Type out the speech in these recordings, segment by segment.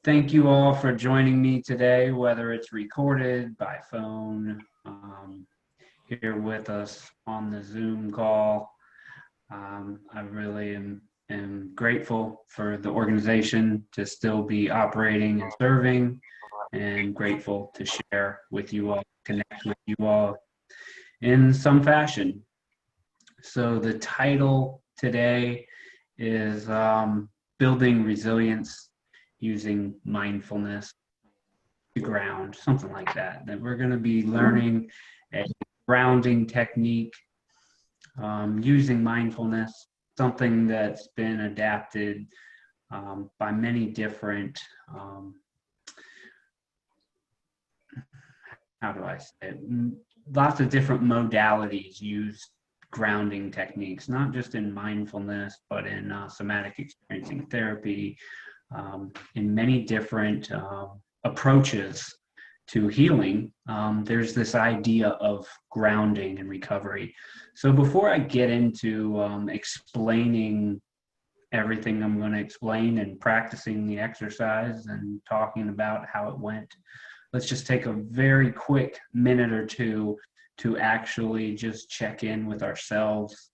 Thank you all for joining me today, whether it's recorded by phone, here with us on the Zoom call. I really am grateful for the organization to still be operating and serving, and grateful to share with you all, connect with you all in some fashion. So the title today is Building Resilience Using Mindfulness to Ground, something like that. That we're going to be learning a grounding technique using mindfulness, something that's been adapted by many different, how do I say it? Lots of different modalities use grounding techniques, not just in mindfulness, but in somatic experiencing therapy, in many different approaches to healing. There's this idea of grounding and recovery. So before I get into explaining everything I'm going to explain and practicing the exercise and talking about how it went, let's just take a very quick minute or two to actually just check in with ourselves,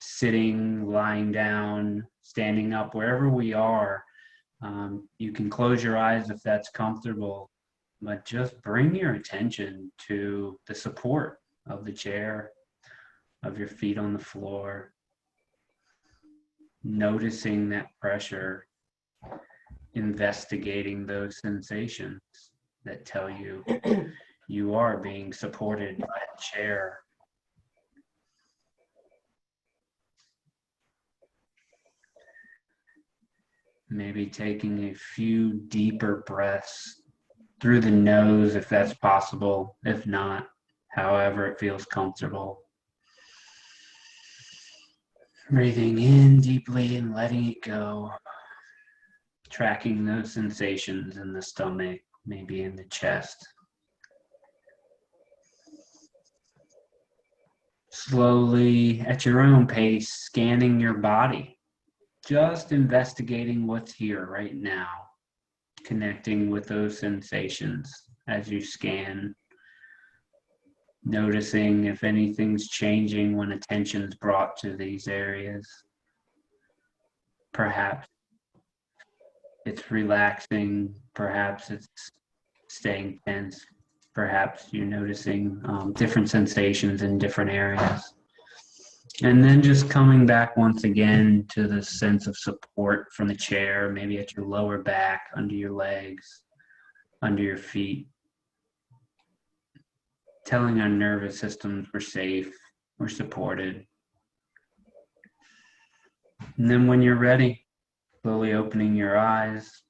sitting, lying down, standing up, wherever we are. You can close your eyes if that's comfortable, but just bring your attention to the support of the chair, of your feet on the floor, noticing that pressure, investigating those sensations that tell you you are being supported by a chair. Maybe taking a few deeper breaths through the nose if that's possible. If not, however it feels comfortable. Breathing in deeply and letting it go. Tracking those sensations in the stomach, maybe in the chest. Slowly, at your own pace, scanning your body. Just investigating what's here right now. Connecting with those sensations as you scan. Noticing if anything's changing when attention's brought to these areas. Perhaps it's relaxing, perhaps it's staying tense, perhaps you're noticing different sensations in different areas. And then just coming back once again to the sense of support from the chair, maybe at your lower back, under your legs, under your feet. Telling our nervous systems we're safe, we're supported. And then when you're ready, slowly opening your eyes.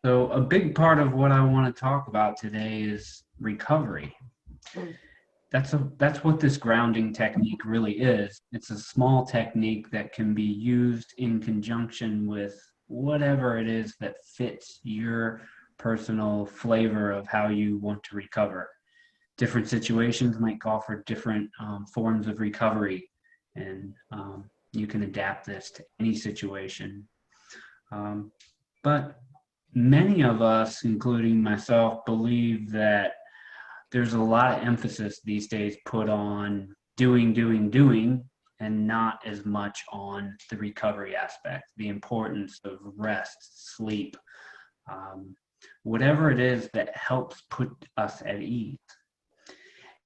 So a big part of what I want to talk about today is recovery. That's what this grounding technique really is. It's a small technique that can be used in conjunction with whatever it is that fits your personal flavor of how you want to recover. Different situations might call for different forms of recovery, and you can adapt this to any situation. But many of us, including myself, believe that there's a lot of emphasis these days put on doing, and not as much on the recovery aspect, the importance of rest, sleep, whatever it is that helps put us at ease.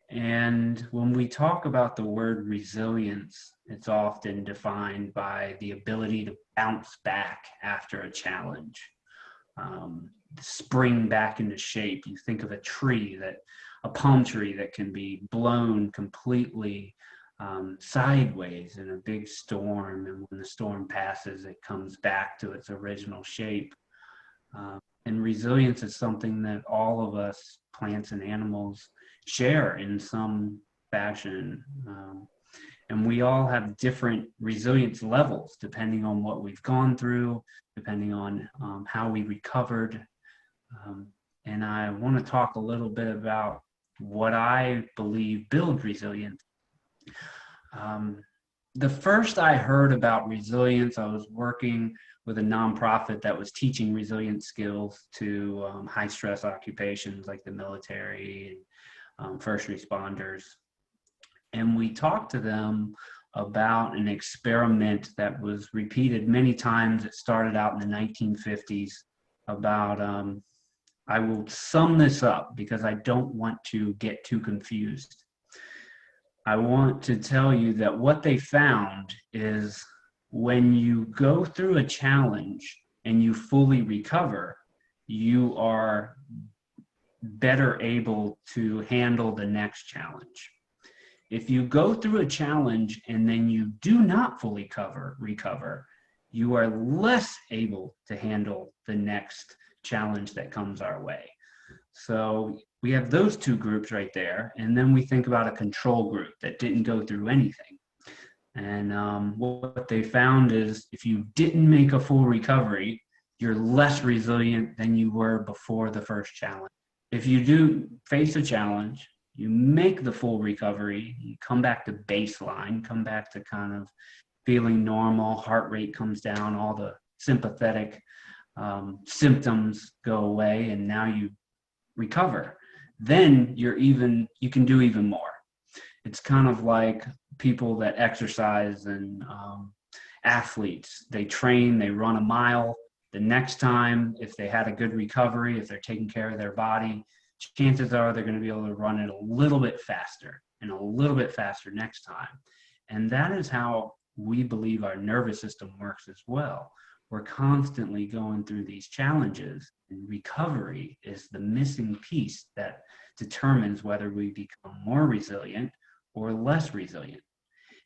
And when we talk about the word resilience, it's often defined by the ability to bounce back after a challenge, spring back into shape. You think of a palm tree that can be blown completely sideways in a big storm, and when the storm passes, it comes back to its original shape. And resilience is something that all of us, plants and animals, share in some fashion. And we all have different resilience levels depending on what we've gone through, depending on how we recovered. And I want to talk a little bit about what I believe builds resilience. The first I heard about resilience, I was working with a nonprofit that was teaching resilient skills to high stress occupations like the military and first responders. And we talked to them about an experiment that was repeated many times. It started out in the 1950s about, I will sum this up because I don't want to get too confused. I want to tell you that what they found is when you go through a challenge and you fully recover, you are better able to handle the next challenge. If you go through a challenge and then you do not fully recover, you are less able to handle the next challenge that comes our way. So we have those two groups right there. And then we think about a control group that didn't go through anything. And what they found is if you didn't make a full recovery, you're less resilient than you were before the first challenge. If you do face a challenge, you make the full recovery, you come back to baseline, come back to kind of feeling normal, heart rate comes down, all the sympathetic symptoms go away, and now you recover. Then you can do even more. It's kind of like people that exercise and athletes. They train, they run a mile. The next time, if they had a good recovery, if they're taking care of their body, chances are they're going to be able to run it a little bit faster and a little bit faster next time. And that is how we believe our nervous system works as well. We're constantly going through these challenges, and recovery is the missing piece that determines whether we become more resilient or less resilient.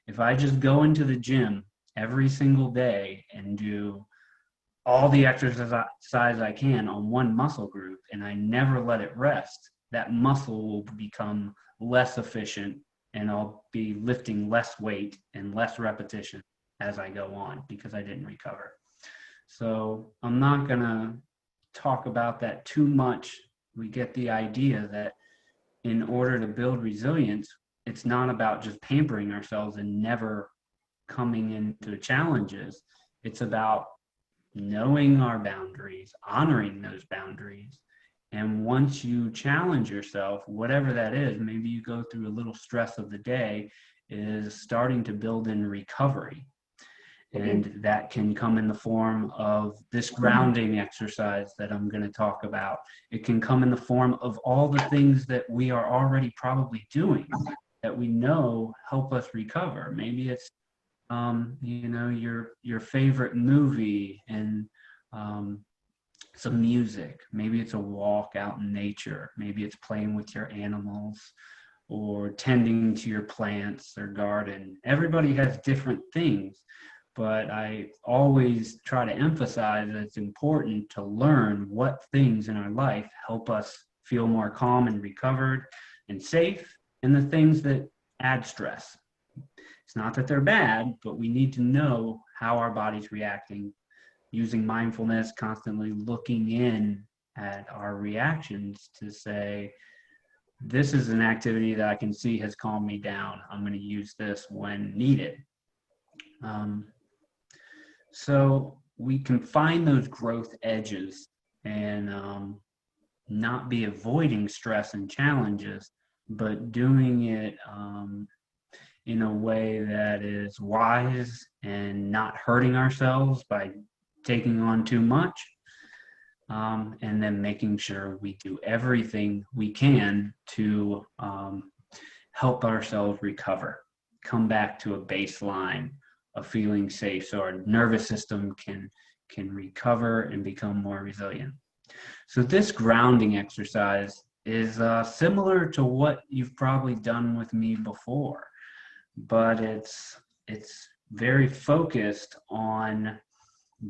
If I just go into the gym every single day and do all the exercise I can on one muscle group and I never let it rest, that muscle will become less efficient and I'll be lifting less weight and less repetition as I go on because I didn't recover. So I'm not going to talk about that too much. We get the idea that in order to build resilience, it's not about just pampering ourselves and never coming into challenges. It's about knowing our boundaries, honoring those boundaries. And once you challenge yourself, whatever that is, maybe you go through a little stress of the day, is starting to build in recovery. And that can come in the form of this grounding exercise that I'm going to talk about. It can come in the form of all the things that we are already probably doing that we know help us recover. Maybe it's your favorite movie and some music. Maybe it's a walk out in nature. Maybe it's playing with your animals or tending to your plants or garden. Everybody has different things, but I always try to emphasize that it's important to learn what things in our life help us feel more calm and recovered and safe, and the things that add stress. It's not that they're bad, but we need to know how our body's reacting, using mindfulness, constantly looking in at our reactions to say, this is an activity that I can see has calmed me down. I'm going to use this when needed. So we can find those growth edges and not be avoiding stress and challenges, but doing it in a way that is wise and not hurting ourselves by taking on too much, and then making sure we do everything we can to help ourselves recover, come back to a baseline of feeling safe so our nervous system can recover and become more resilient. So this grounding exercise is similar to what you've probably done with me before, but it's very focused on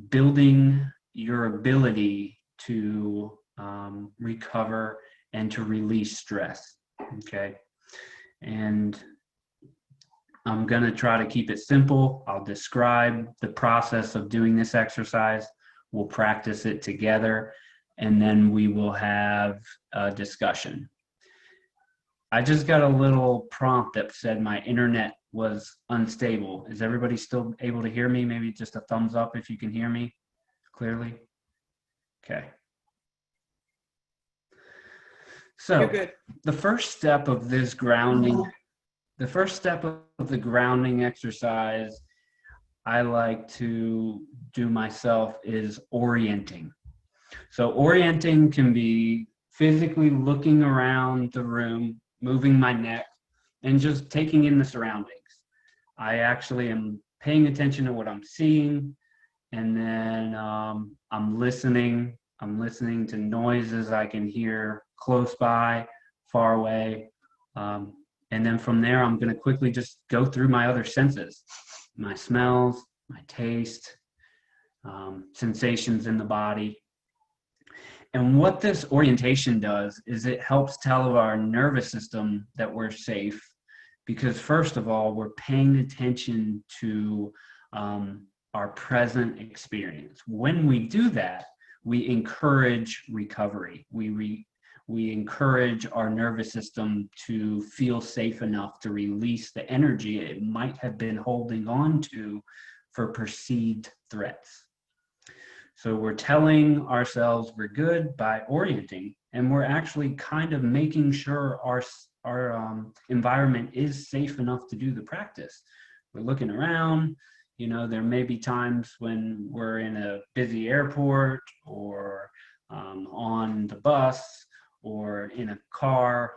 building your ability to recover and to release stress. Okay. And I'm going to try to keep it simple. I'll describe the process of doing this exercise. We'll practice it together, and then we will have a discussion. I just got a little prompt that said my internet was unstable. Is everybody still able to hear me? Maybe just a thumbs up if you can hear me. clearly? Okay. You're So good. the first step of this grounding, the first step of the grounding exercise I like to do myself is orienting. So orienting can be physically looking around the room, moving my neck, and just taking in the surroundings. I actually am paying attention to what I'm seeing, and then I'm listening. I'm listening to noises I can hear close by, far away. Um, and then from there, I'm going to quickly just go through my other senses, my smells, my taste, sensations in the body. And what this orientation does is it helps tell our nervous system that we're safe because, first of all, we're paying attention to our present experience. When we do that, we encourage recovery. We encourage our nervous system to feel safe enough to release the energy it might have been holding on to for perceived threats. So we're telling ourselves we're good by orienting, and we're actually kind of making sure our environment is safe enough to do the practice. We're looking around. You know, there may be times when we're in a busy airport or on the bus or in a car.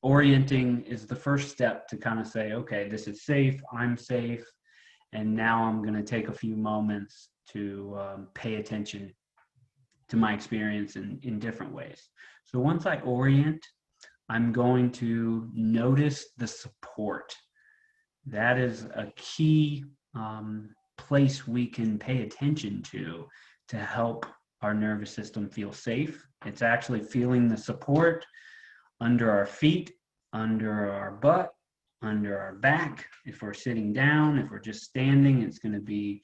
Orienting is the first step to kind of say, okay, this is safe, I'm safe, and now I'm going to take a few moments to pay attention to my experience in different ways. So once I orient, I'm going to notice the support. That is a key place we can pay attention to help our nervous system feel safe. It's actually feeling the support under our feet, under our butt, under our back. If we're sitting down, if we're just standing, it's going to be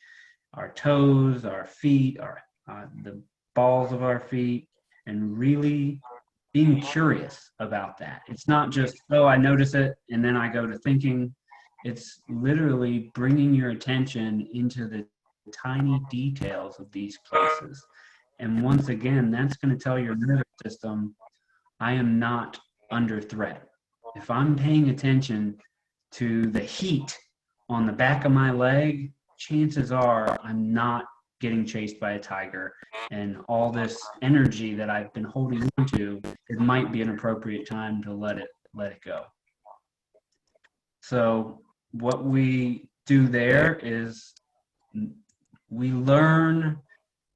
our toes, our feet, the balls of our feet, and really being curious about that. It's not just, oh, I notice it, and then I go to thinking. It's literally bringing your attention into the tiny details of these places. And once again, that's going to tell your nervous system, I am not under threat. If I'm paying attention to the heat on the back of my leg, chances are I'm not getting chased by a tiger, and all this energy that I've been holding on to, it might be an appropriate time to let it go. So what we do there is we learn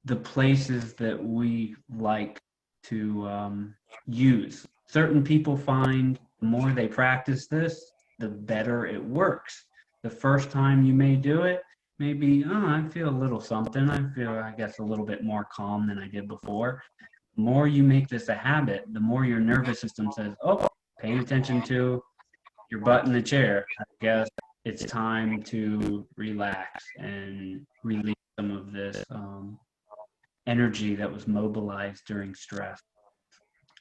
the places that we like to use. Certain people find the more they practice this, the better it works. The first time you may do it, maybe, oh, I feel a little something. I feel, I guess, a little bit more calm than I did before. The more you make this a habit, the more your nervous system says, oh, paying attention to your butt in the chair. I guess it's time to relax and release some of this energy that was mobilized during stress.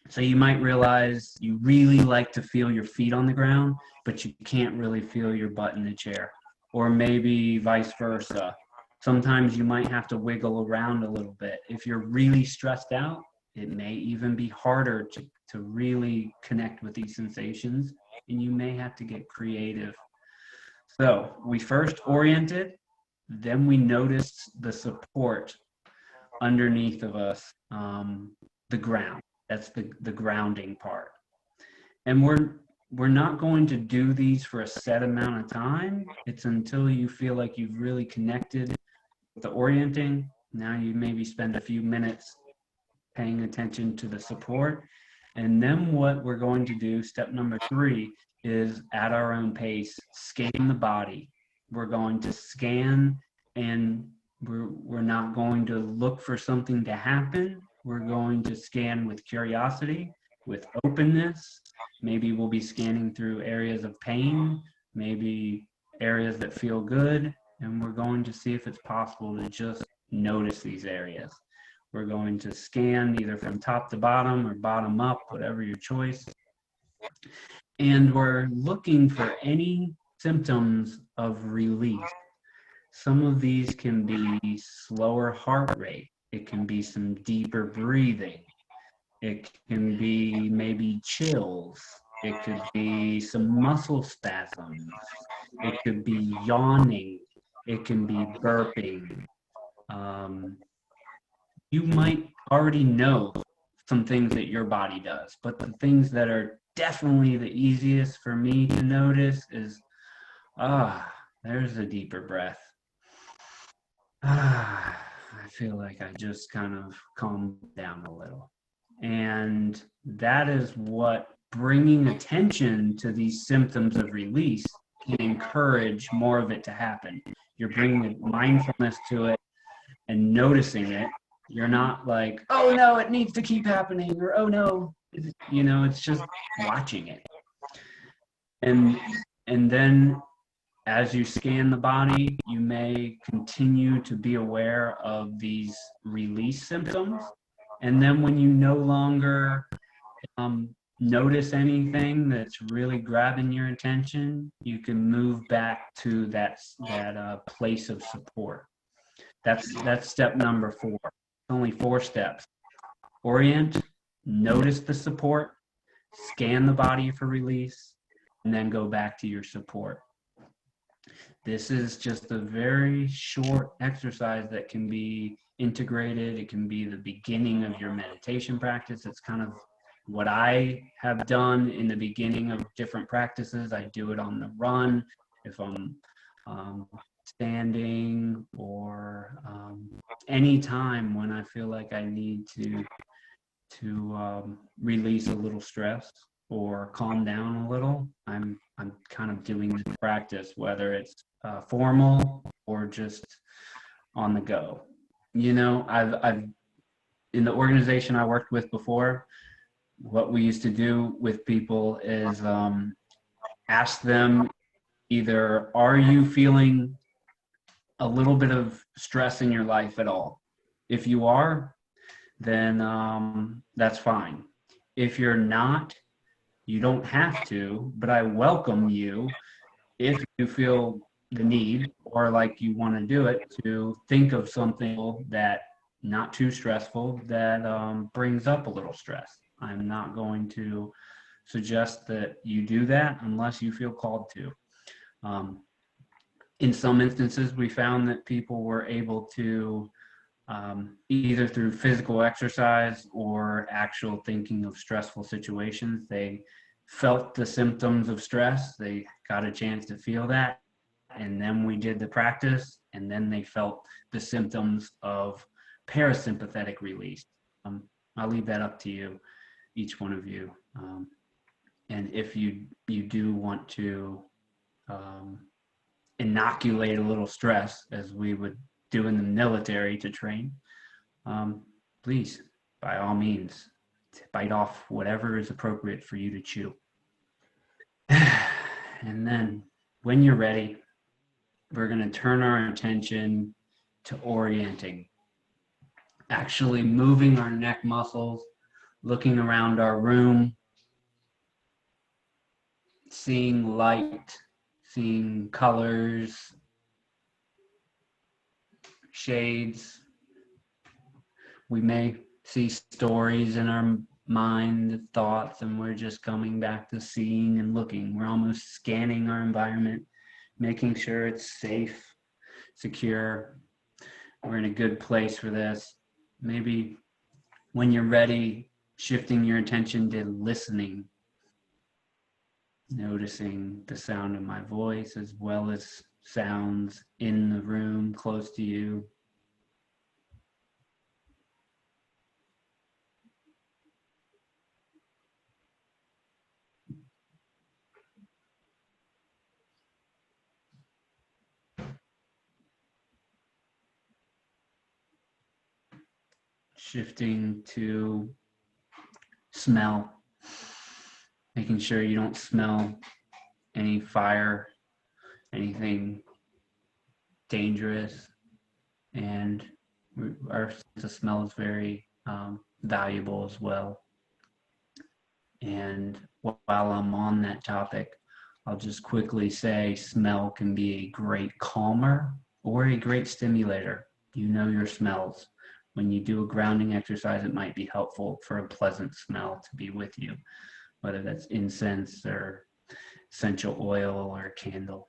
So you might realize you really like to feel your feet on the ground, but you can't really feel your butt in the chair. Or maybe vice versa. Sometimes you might have to wiggle around a little bit. If you're really stressed out, it may even be harder to really connect with these sensations, and you may have to get creative. So we first oriented, then we noticed the support underneath of us, the ground. That's the grounding part. And we're not going to do these for a set amount of time. It's until you feel like you've really connected with the orienting. Now you maybe spend a few minutes paying attention to the support. And then what we're going to do, step number 3, is at our own pace, scan the body. We're going to scan, and we're not going to look for something to happen. We're going to scan with curiosity, with openness. Maybe we'll be scanning through areas of pain, maybe areas that feel good, and we're going to see if it's possible to just notice these areas. We're going to scan either from top to bottom or bottom up, whatever your choice. And we're looking for any symptoms of release. Some of these can be slower heart rate. It can be some deeper breathing. It can be maybe chills. It could be some muscle spasms. It could be yawning. It can be burping. Um, you might already know some things that your body does, but the things that are definitely the easiest for me to notice is, there's a deeper breath. I feel like I just kind of calmed down a little. And that is what bringing attention to these symptoms of release can encourage more of it to happen. You're bringing mindfulness to it and noticing it. You're not like, oh no, it needs to keep happening, or oh no, it's just watching it. And then as you scan the body, you may continue to be aware of these release symptoms. And then when you no longer notice anything that's really grabbing your attention, you can move back to that place of support. That's step number 4. Only 4 steps. Orient, notice the support, scan the body for release, and then go back to your support. This is just a very short exercise that can be integrated. It can be the beginning of your meditation practice. It's kind of what I have done in the beginning of different practices. I do it on the run if I'm standing, or any time when I feel like I need to release a little stress or calm down a little. I'm kind of doing this practice, whether it's formal or just on the go. I've in the organization I worked with before, what we used to do with people is ask them either, are you feeling a little bit of stress in your life at all? If you are, then that's fine. If you're not, you don't have to, but I welcome you, if you feel the need or like you want to do it, to think of something that not too stressful that brings up a little stress. I'm not going to suggest that you do that unless you feel called to. In some instances, we found that people were able to, either through physical exercise or actual thinking of stressful situations, they felt the symptoms of stress. They got a chance to feel that. And then we did the practice, and then they felt the symptoms of parasympathetic release. I'll leave that up to you, each one of you. And if you do want to inoculate a little stress, as we would do in the military to train, please, by all means, bite off whatever is appropriate for you to chew. And then when you're ready, we're going to turn our attention to orienting, actually moving our neck muscles, looking around our room, seeing light, seeing colors, shades. We may see stories in our mind, thoughts, and we're just coming back to seeing and looking. We're almost scanning our environment, making sure it's safe, secure. We're in a good place for this. Maybe when you're ready, shifting your attention to listening, noticing the sound of my voice as well as sounds in the room close to you. Shifting to smell, making sure you don't smell any fire, anything dangerous. And our sense of smell is very valuable as well. And while I'm on that topic, I'll just quickly say smell can be a great calmer or a great stimulator. You know your smells. When you do a grounding exercise, it might be helpful for a pleasant smell to be with you, whether that's incense or essential oil or a candle.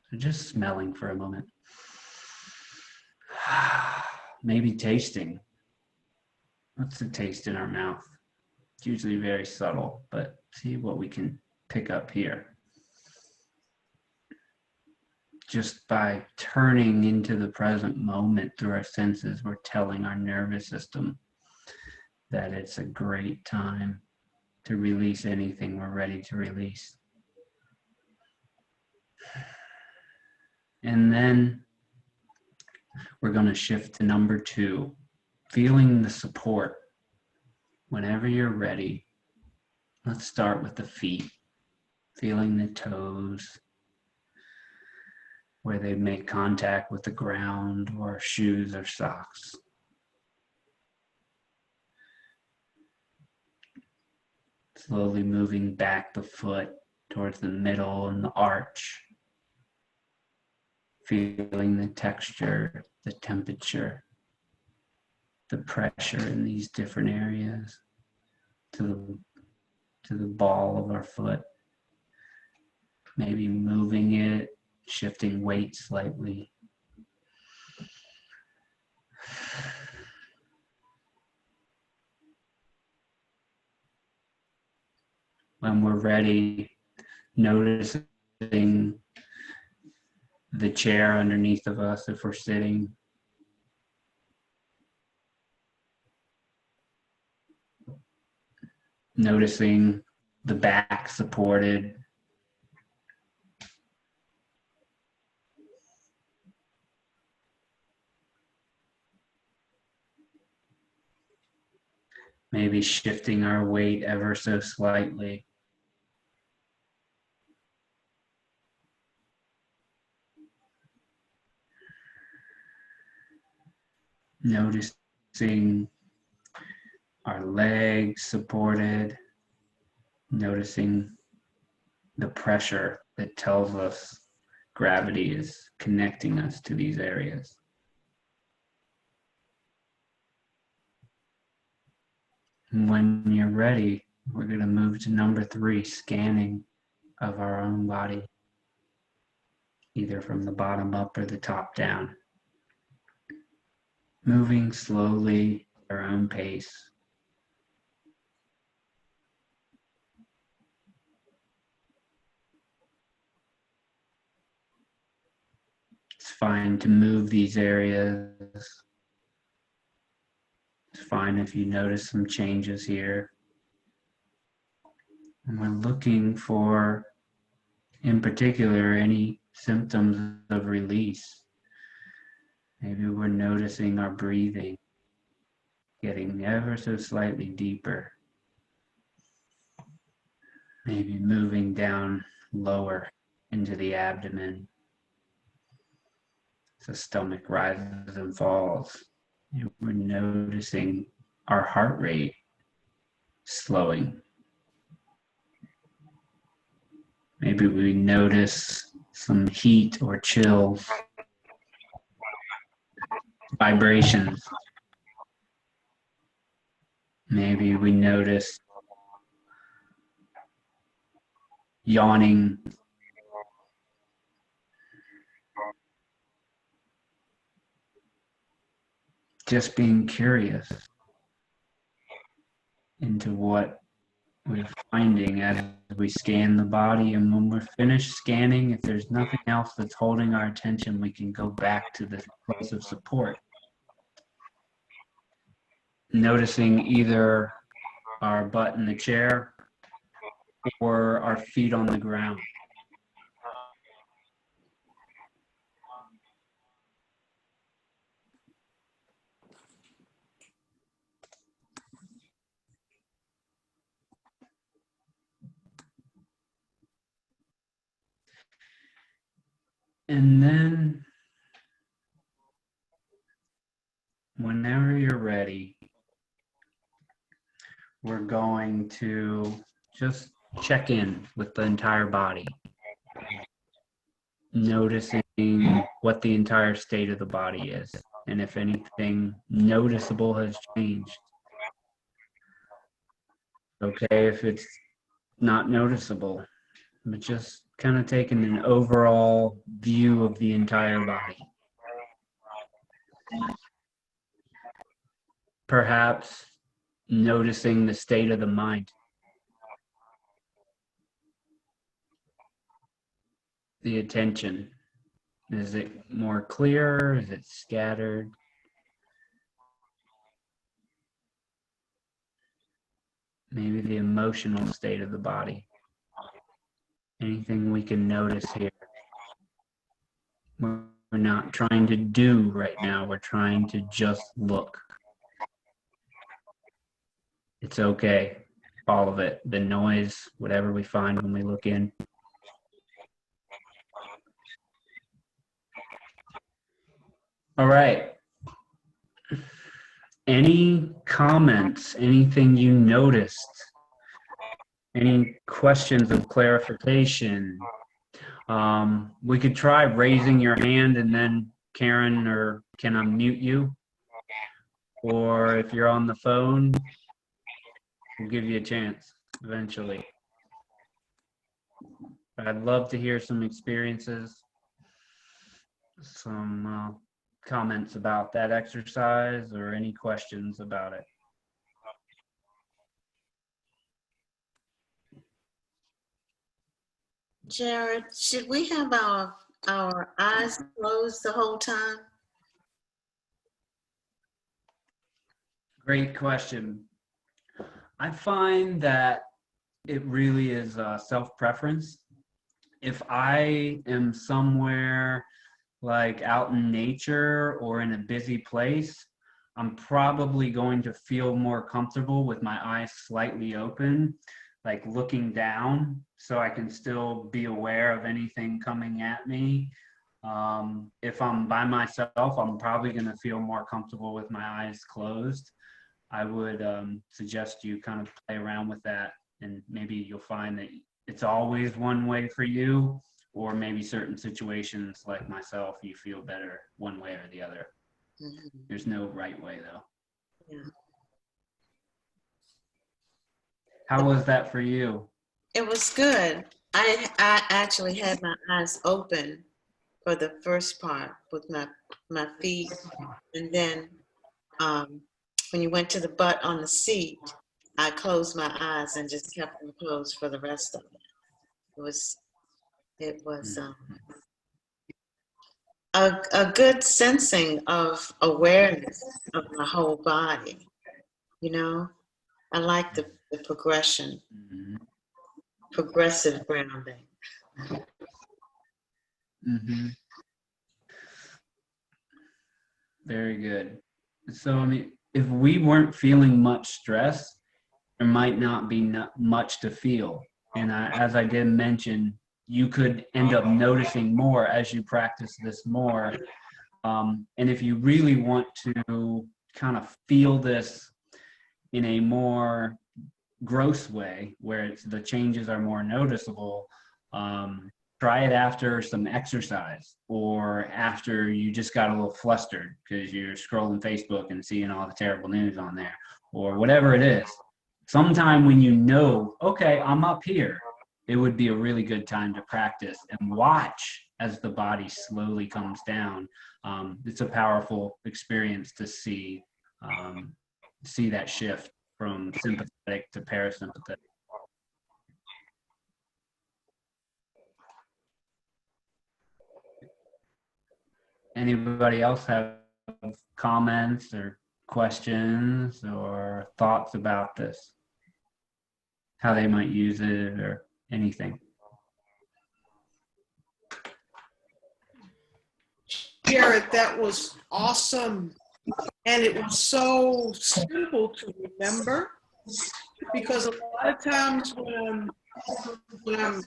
So just smelling for a moment. Maybe tasting. What's the taste in our mouth? It's usually very subtle, but see what we can pick up here. Just by turning into the present moment through our senses, we're telling our nervous system that it's a great time to release anything we're ready to release. And then we're going to shift to number 2, feeling the support. Whenever you're ready, let's start with the feet, feeling the toes, where they make contact with the ground or shoes or socks. Slowly moving back the foot towards the middle and the arch. Feeling the texture, the temperature, the pressure in these different areas to the ball of our foot. Maybe moving it, shifting weight slightly. When we're ready, noticing the chair underneath of us if we're sitting. Noticing the back supported. Maybe shifting our weight ever so slightly. Noticing our legs supported. Noticing the pressure that tells us gravity is connecting us to these areas. And when you're ready, we're going to move to number 3, scanning of our own body, either from the bottom up or the top down. Moving slowly at our own pace. It's fine to move these areas. It's fine if you notice some changes here. And we're looking for, in particular, any symptoms of release. Maybe we're noticing our breathing getting ever so slightly deeper. Maybe moving down lower into the abdomen. The stomach rises and falls. And we're noticing our heart rate slowing. Maybe we notice some heat or chills, vibrations. Maybe we notice yawning. Just being curious into what we're finding as we scan the body. And when we're finished scanning, if there's nothing else that's holding our attention, we can go back to this place of support. Noticing either our butt in the chair or our feet on the ground. And then, whenever you're ready, we're going to just check in with the entire body. Noticing what the entire state of the body is, and if anything noticeable has changed. Okay, if it's not noticeable, but just kind of taking an overall view of the entire body. Perhaps noticing the state of the mind. The attention. Is it more clear? Is it scattered? Maybe the emotional state of the body. Anything we can notice here. We're not trying to do right now. We're trying to just look. It's okay. All of it. The noise, whatever we find when we look in. All right. Any comments? Anything you noticed? Any questions of clarification? We could try raising your hand and then Karen or can unmute you. Or if you're on the phone, we'll give you a chance eventually. But I'd love to hear some experiences, some comments about that exercise or any questions about it. Jared, should we have our eyes closed the whole time? Great question. I find that it really is self-preference. If I am somewhere like out in nature or in a busy place, I'm probably going to feel more comfortable with my eyes slightly open, like looking down, so I can still be aware of anything coming at me. If I'm by myself, I'm probably going to feel more comfortable with my eyes closed. I would suggest you kind of play around with that, and maybe you'll find that it's always one way for you, or maybe certain situations like myself, you feel better one way or the other. Mm-hmm. There's no right way though. Yeah. How was that for you? It was good. I actually had my eyes open for the first part with my feet, and then when you went to the butt on the seat, I closed my eyes and just kept them closed for the rest of it. It was a good sensing of awareness of my whole body. You know, I like the progression, progressive grounding. Mm-hmm. Very good. So, I mean, if we weren't feeling much stress, there might not be much to feel. And as I did mention, you could end up noticing more as you practice this more. And if you really want to kind of feel this in a more gross way, where the changes are more noticeable, try it after some exercise or after you just got a little flustered because you're scrolling Facebook and seeing all the terrible news on there, or whatever it is. Sometime when you know, okay, I'm up here, it would be a really good time to practice and watch as the body slowly comes down. It's a powerful experience to see that shift from sympathetic to parasympathetic. Anybody else have comments or questions or thoughts about this? How they might use it or anything? Jared, that was awesome. And it was so simple to remember, because a lot of times when I'm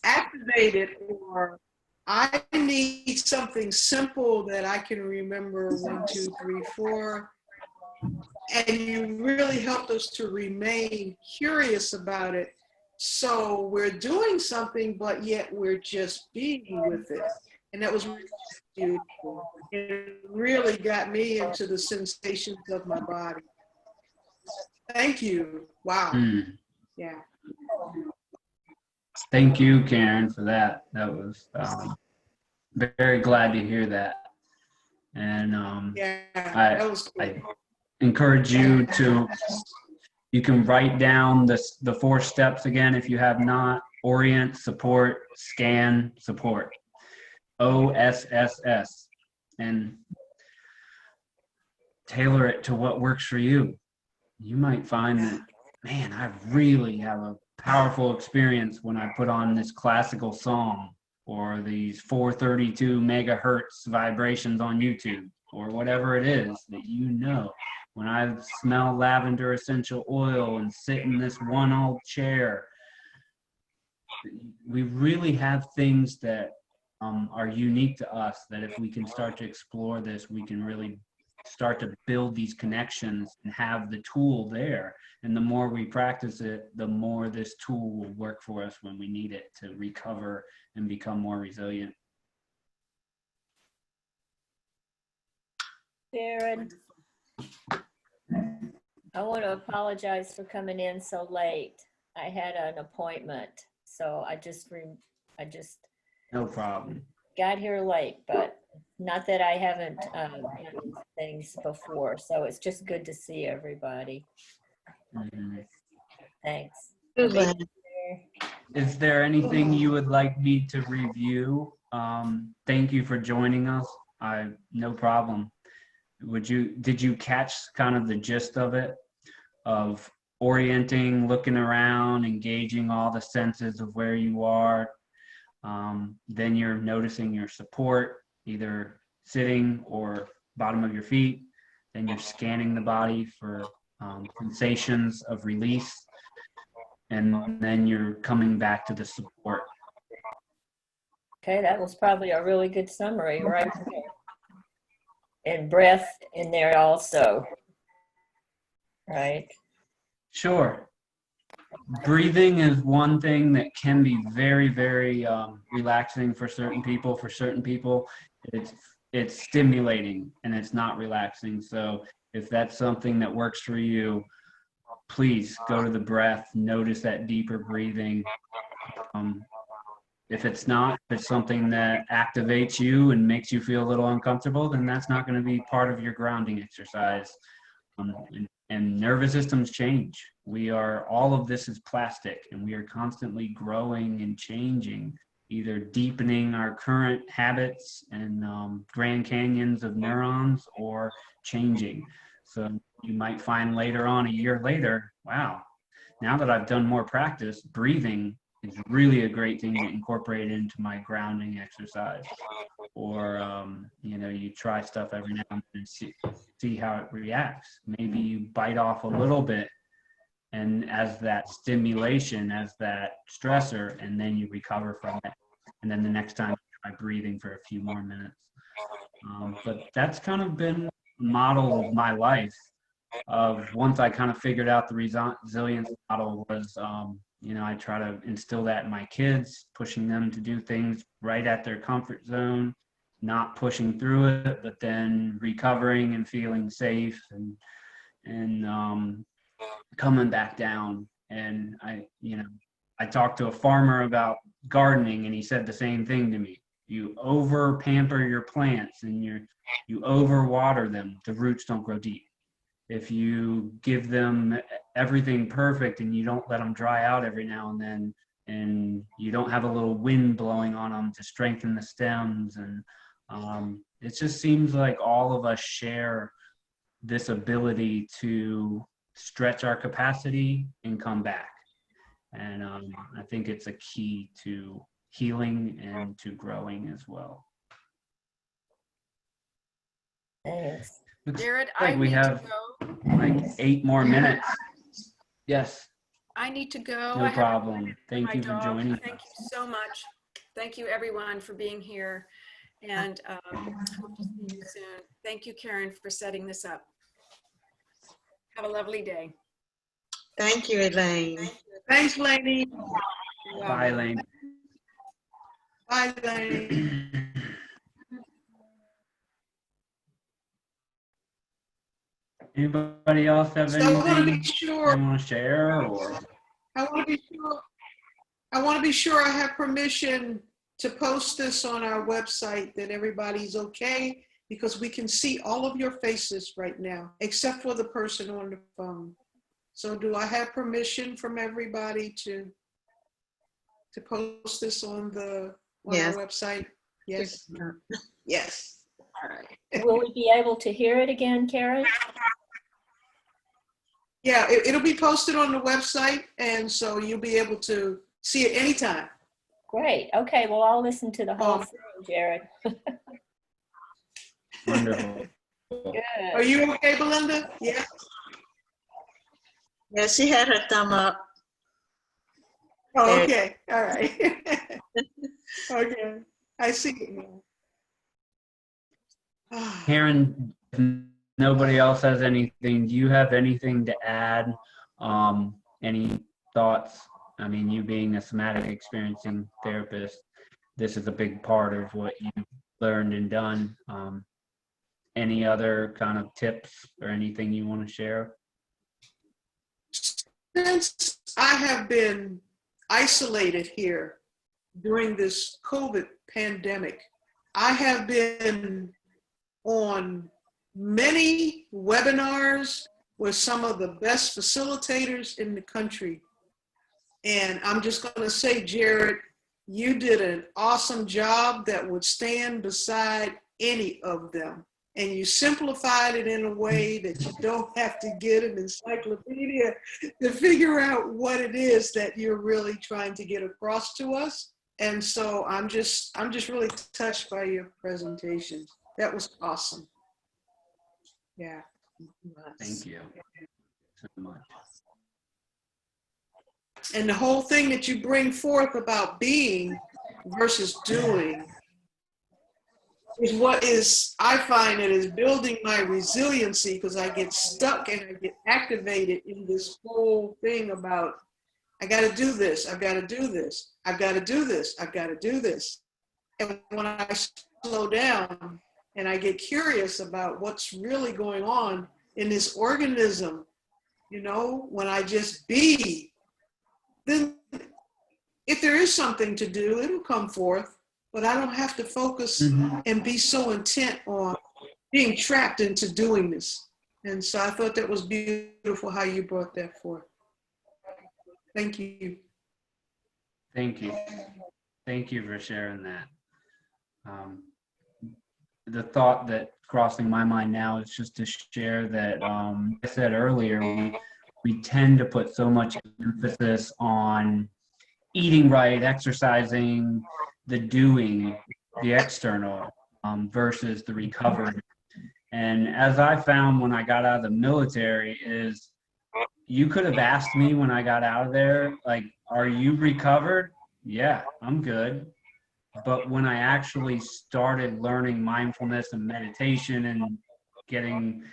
activated or I need something simple that I can remember 1, 2, 3, 4, and you really helped us to remain curious about it. So we're doing something, but yet we're just being with it. And that was beautiful. It really got me into the sensations of my body. Thank you. Wow. Mm. Yeah. Thank you, Karen, for that. That was very glad to hear that. And Yeah, that was cool. I encourage you to, you can write down the 4 steps again if you have not. Orient, support, scan, support. OSSS. And tailor it to what works for you. You might find that, man, I really have a powerful experience when I put on this classical song or these 432 megahertz vibrations on YouTube or whatever it is that you know. When I smell lavender essential oil and sit in this one old chair, we really have things that are unique to us, that if we can start to explore this, we can really start to build these connections and have the tool there. And the more we practice it, the more this tool will work for us when we need it to recover and become more resilient. Sharon, I want to apologize for coming in so late. I had an appointment, so I just No problem. got here late, but not that I haven't done things before. So it's just good to see everybody. Mhm. Thanks. Is there anything you would like me to review? Thank you for joining us. No problem. Did you catch kind of the gist of it, of orienting, looking around, engaging all the senses of where you are? Then you're noticing your support, either sitting or bottom of your feet. Then you're scanning the body for sensations of release. And then you're coming back to the support. Okay, that was probably a really good summary, right? And breath in there also, right? Sure. Breathing is one thing that can be very, very relaxing for certain people. For certain people, it's stimulating and it's not relaxing. So if that's something that works for you, please go to the breath, notice that deeper breathing. If it's something that activates you and makes you feel a little uncomfortable, then that's not going to be part of your grounding exercise. And nervous systems change. All of this is plastic, and we are constantly growing and changing, either deepening our current habits and Grand Canyons of neurons, or changing. So you might find later on, a year later, wow, now that I've done more practice, breathing is really a great thing to incorporate into my grounding exercise. Or, you try stuff every now and then and see how it reacts. Maybe you bite off a little bit, and as that stimulation, as that stressor, and then you recover from it. And then the next time, try breathing for a few more minutes. But that's kind of been a model of my life. Once I kind of figured out the resilience model was, I try to instill that in my kids, pushing them to do things right at their comfort zone, not pushing through it, but then recovering and feeling safe and coming back down. And I talked to a farmer about gardening, and he said the same thing to me. You over pamper your plants and you over water them, the roots don't grow deep. If you give them everything perfect and you don't let them dry out every now and then, and you don't have a little wind blowing on them to strengthen the stems, and it just seems like all of us share this ability to stretch our capacity and come back. And I think it's a key to healing and to growing as well. Thanks. Jared, Like we have like 8 more minutes. Yes. I need to go. No problem. Thank you for joining. Thank you so much. Thank you, everyone, for being here. And hope to see you soon. Thank you, Karen, for setting this up. Have a lovely day. Thank you, Elaine. Thanks, Lainey. Bye, Elaine. Bye, Lainey. Anybody else have So I want to anything be they sure, want to share or? I want to be sure, I want to be sure I have permission to post this on our website, that everybody's okay, because we can see all of your faces right now, except for the person on the phone. So do I have permission from everybody to post this on Yes. our website? Yes. Yes. All right. Will we be able to hear it again, Karen? Yeah, it'll be posted on the website, and so you'll be able to see it anytime. Great. Okay. Well, I'll listen to the whole Um, thing, Jared. Wonderful. Are Good. you okay, Belinda? Yeah. Yeah, she had her thumb up. Oh, There. okay. All right. Okay. I see it now. Ah, Karen, if nobody else has anything, do you have anything to add? Any thoughts? I mean, you being a somatic experiencing therapist, this is a big part of what you've learned and done. Any other kind of tips or anything you want to share? Since I have been isolated here during this COVID pandemic, I have been on many webinars with some of the best facilitators in the country. And I'm just going to say, Jared, you did an awesome job that would stand beside any of them. And you simplified it in a way that you don't have to get an encyclopedia to figure out what it is that you're really trying to get across to us. And so I'm just really touched by your presentation. That was awesome. Yeah. Thank you so much. And the whole thing that you bring forth about being versus doing is what is, I find it is building my resiliency, because I get stuck and I get activated in this whole thing about, I got to do this, I've got to do this, I've got to do this, I've got to do this. And when I slow down and I get curious about what's really going on in this organism, you know, when I just be, then if there is something to do, it'll come forth, but I don't have to focus and be so intent on being trapped into doing this. And so I thought that was beautiful how you brought that forth. Thank you. Thank you. Thank you for sharing that. The thought that's crossing my mind now is just to share that I said earlier, we tend to put so much emphasis on eating right, exercising, the doing, the external versus the recovery. And as I found when I got out of the military is, you could have asked me when I got out of there, like, are you recovered? Yeah, I'm good. But when I actually started learning mindfulness and meditation and getting,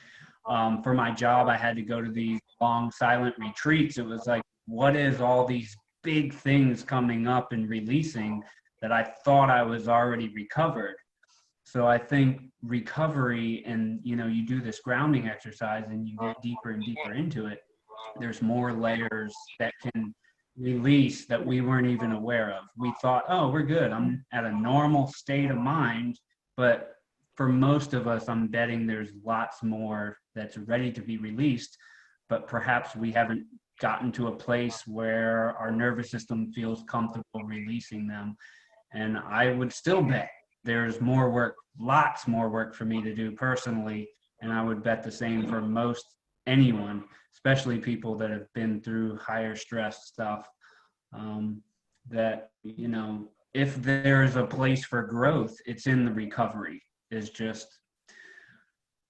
for my job, I had to go to these long silent retreats. It was like, what is all these big things coming up and releasing that I thought I was already recovered? So I think recovery, and you know, you do this grounding exercise and you get deeper and deeper into it, there's more layers that can release that we weren't even aware of. We thought, oh, we're good, I'm at a normal state of mind. But for most of us, I'm betting there's lots more that's ready to be released, but perhaps we haven't gotten to a place where our nervous system feels comfortable releasing them. And I would still bet there's more work, lots more work for me to do personally. And I would bet the same for most anyone, especially people that have been through higher stress stuff, that, you know, if there's a place for growth, it's in the recovery, is just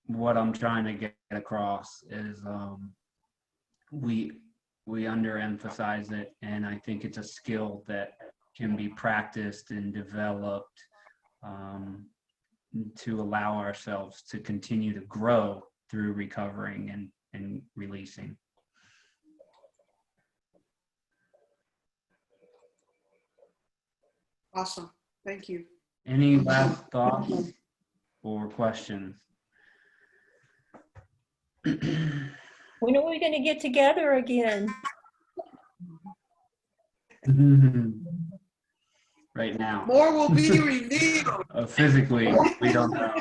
what I'm trying to get across is we underemphasize it. And I think it's a skill that can be practiced and developed to allow ourselves to continue to grow through recovering and releasing. Awesome. Thank you. Any last thoughts or questions? When are we going to get together again? Right now. More will be revealed. Physically, we don't know.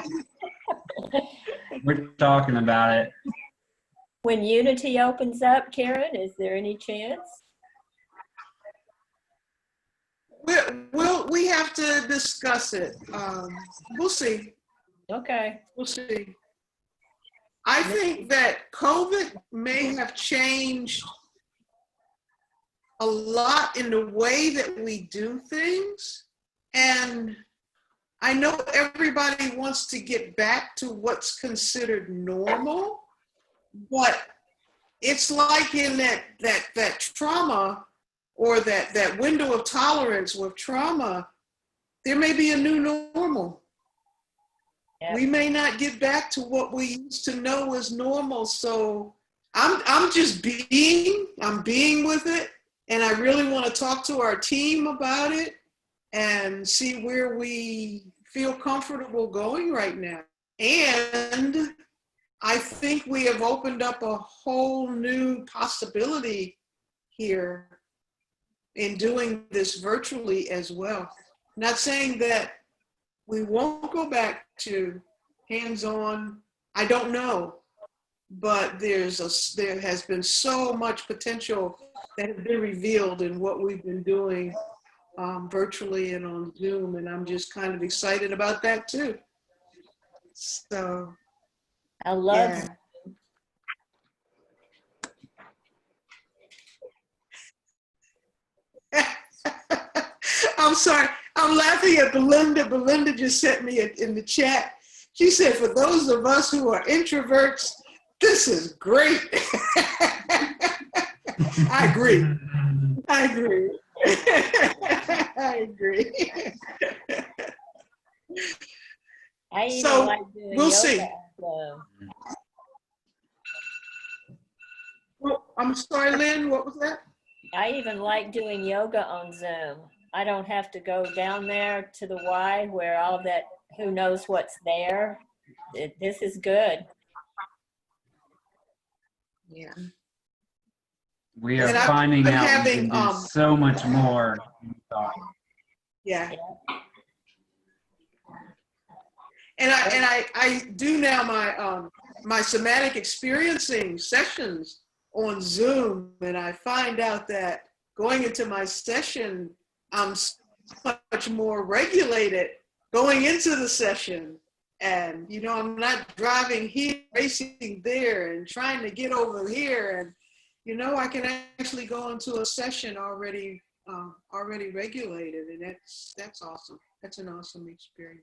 We're talking about it. When Unity opens up, Karen, is there any chance? We have to discuss it. We'll see. Okay. We'll see. I think that COVID may have changed a lot in the way that we do things. And I know everybody wants to get back to what's considered normal, but it's like in that trauma or that window of tolerance with trauma, there may be a new normal. Yep. We may not get back to what we used to know as normal. So I'm just being with it. And I really want to talk to our team about it and see where we feel comfortable going right now. And I think we have opened up a whole new possibility here in doing this virtually as well. Not saying that we won't go back to hands-on. I don't know, but there has been so much potential that has been revealed in what we've been doing virtually and on Zoom, and I'm just kind of excited about that too. So I love yeah. I'm sorry. I'm laughing at Belinda. Belinda just sent me in the chat. She said, for those of us who are introverts, this is great. I agree. I agree. I agree. I even So, like doing we'll yoga. see. So, Well, I'm sorry, Lynn, what was that? I even like doing yoga on Zoom. I don't have to go down there to the Y where all that, who knows what's there. This is good. Yeah. We are And finding I'm out having, we can do so much more than we thought. Yeah. And I do now my somatic experiencing sessions on Zoom, and I find out that going into my session, I'm so much more regulated going into the session. And, you know, I'm not driving here, racing there, and trying to get over here. And, you know, I can actually go into a session already regulated, and that's awesome. That's an awesome experience.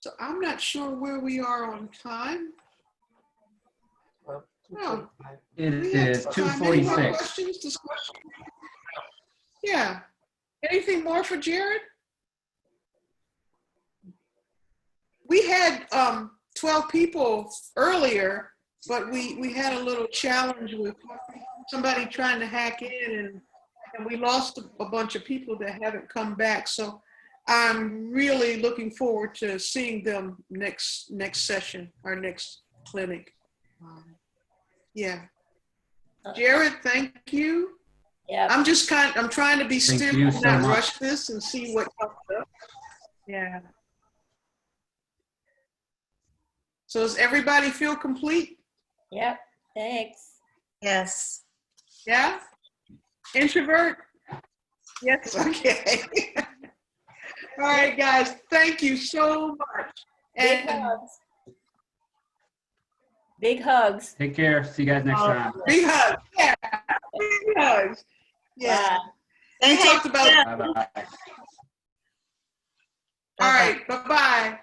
So I'm not sure where we are on time. No. It We have is time. Any more 2:46. questions, discussion? Yeah. Anything more for Jared? We had 12 people earlier, but we had a little challenge with somebody trying to hack in, and we lost a bunch of people that haven't come back. So I'm really looking forward to seeing them next session, our next clinic. Yeah. Jared, thank you. Yeah. I'm trying to be Thank still you and so not much. rush this and see what comes up. Yeah. So does everybody feel complete? Yep. Thanks. Yes. Yeah? Introvert? Yes, okay. All right, guys, thank you so much. Big hugs. Big hugs. Take care. See you guys next time. Big hugs. Yeah. Big hugs. Yeah. Bye. We talked about. Bye-bye. All right. Bye-bye.